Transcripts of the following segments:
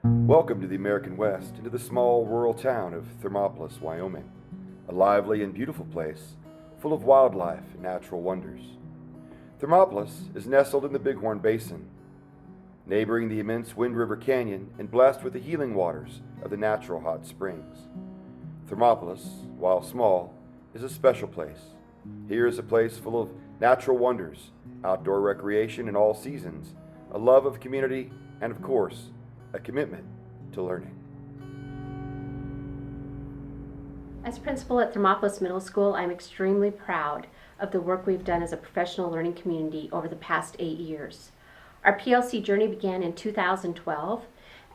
Welcome to the American West and to the small rural town of Thermopolis, Wyoming, a lively and beautiful place full of wildlife and natural wonders. Thermopolis is nestled in the Bighorn Basin, neighboring the immense Wind River Canyon and blessed with the healing waters of the natural hot springs. Thermopolis, while small, is a special place. Here is a place full of natural wonders, outdoor recreation in all seasons, a love of community, and of course, a commitment to learning. As principal at Thermopolis Middle School, I'm extremely proud of the work we've done as a professional learning community over the past 8 years. Our PLC journey began in 2012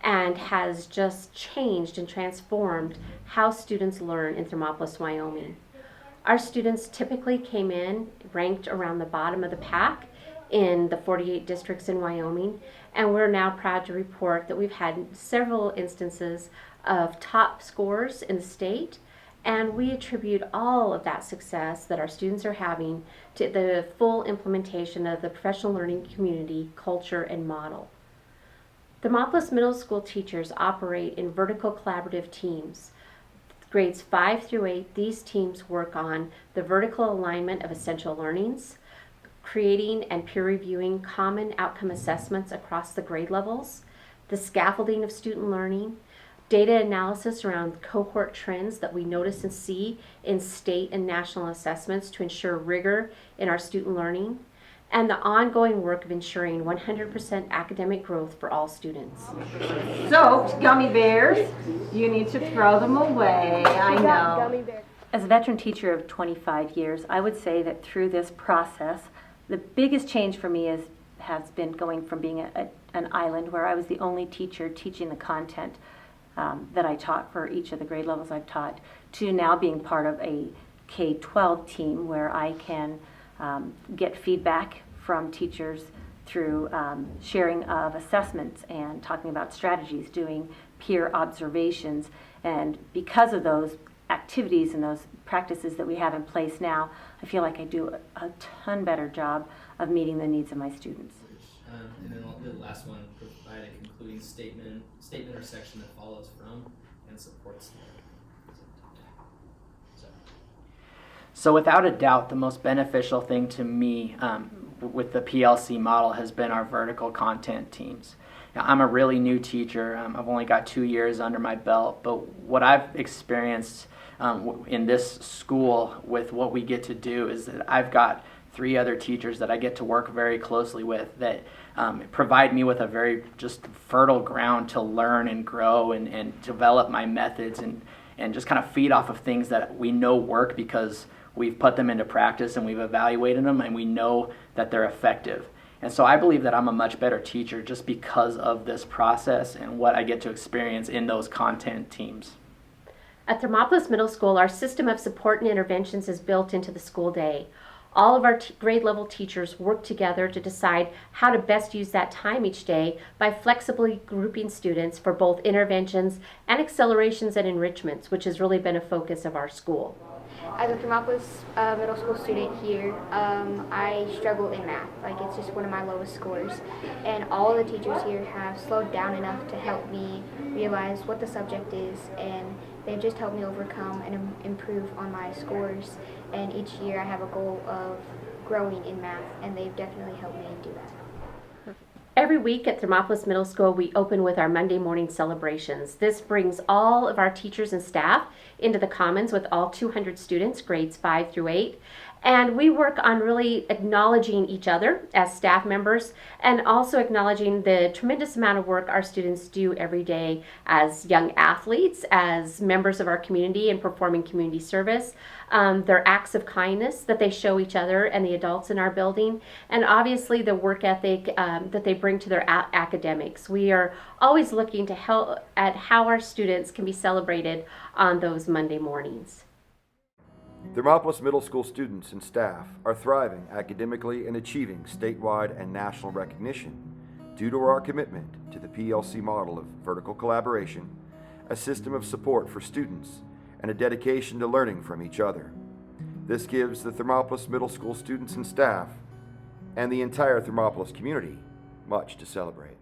and has just changed and transformed how students learn in Thermopolis, Wyoming. Our students typically came in ranked around the bottom of the pack in the 48 districts in Wyoming, and we're now proud to report that we've had several instances of top scores in the state, and we attribute all of that success that our students are having to the full implementation of the professional learning community culture and model. Thermopolis Middle School teachers operate in vertical collaborative teams. Grades 5 through 8, these teams work on the vertical alignment of essential learnings, creating and peer reviewing common outcome assessments across the grade levels, the scaffolding of student learning, data analysis around cohort trends that we notice and see in state and national assessments to ensure rigor in our student learning, and the ongoing work of ensuring 100% academic growth for all students. So, gummy bears, you need to throw them away, I know. As a veteran teacher of 25 years, I would say that through this process, the biggest change for me has been going from being an island where I was the only teacher teaching the content that I taught for each of the grade levels I've taught, to now being part of a K-12 team where I can get feedback from teachers through sharing of assessments and talking about strategies, doing peer observations. And because of those activities and those practices that we have in place now, I feel like I do a ton better job of meeting the needs of my students. And then the last one, provide a concluding statement or section that follows from and supports the. So without a doubt, the most beneficial thing to me with the PLC model has been our vertical content teams. Now, I'm a really new teacher. I've only got 2 years under my belt, but what I've experienced in this school with what we get to do is that I've got 3 other teachers that I get to work very closely with that provide me with a very just fertile ground to learn and grow and develop my methods and just kind of feed off of things that we know work because we've put them into practice and we've evaluated them and we know that they're effective. And so I believe that I'm a much better teacher just because of this process and what I get to experience in those content teams. At Thermopolis Middle School, our system of support and interventions is built into the school day. All of our grade level teachers work together to decide how to best use that time each day by flexibly grouping students for both interventions and accelerations and enrichments, which has really been a focus of our school. As a Thermopolis middle school student here, I struggle in math. Like, it's just one of my lowest scores. And all the teachers here have slowed down enough to help me realize what the subject is, and they've just helped me overcome and improve on my scores. And each year I have a goal of growing in math, and they've definitely helped me do that. Every week at Thermopolis Middle School, we open with our Monday morning celebrations. This brings all of our teachers and staff into the commons with all 200 students, grades 5 through 8. And we work on really acknowledging each other as staff members and also acknowledging the tremendous amount of work our students do every day as young athletes, as members of our community and performing community service, their acts of kindness that they show each other and the adults in our building, and obviously the work ethic that they bring to their academics. We are always looking to help at how our students can be celebrated on those Monday mornings. Thermopolis Middle School students and staff are thriving academically and achieving statewide and national recognition due to our commitment to the PLC model of vertical collaboration, a system of support for students, and a dedication to learning from each other. This gives the Thermopolis Middle School students and staff and the entire Thermopolis community much to celebrate.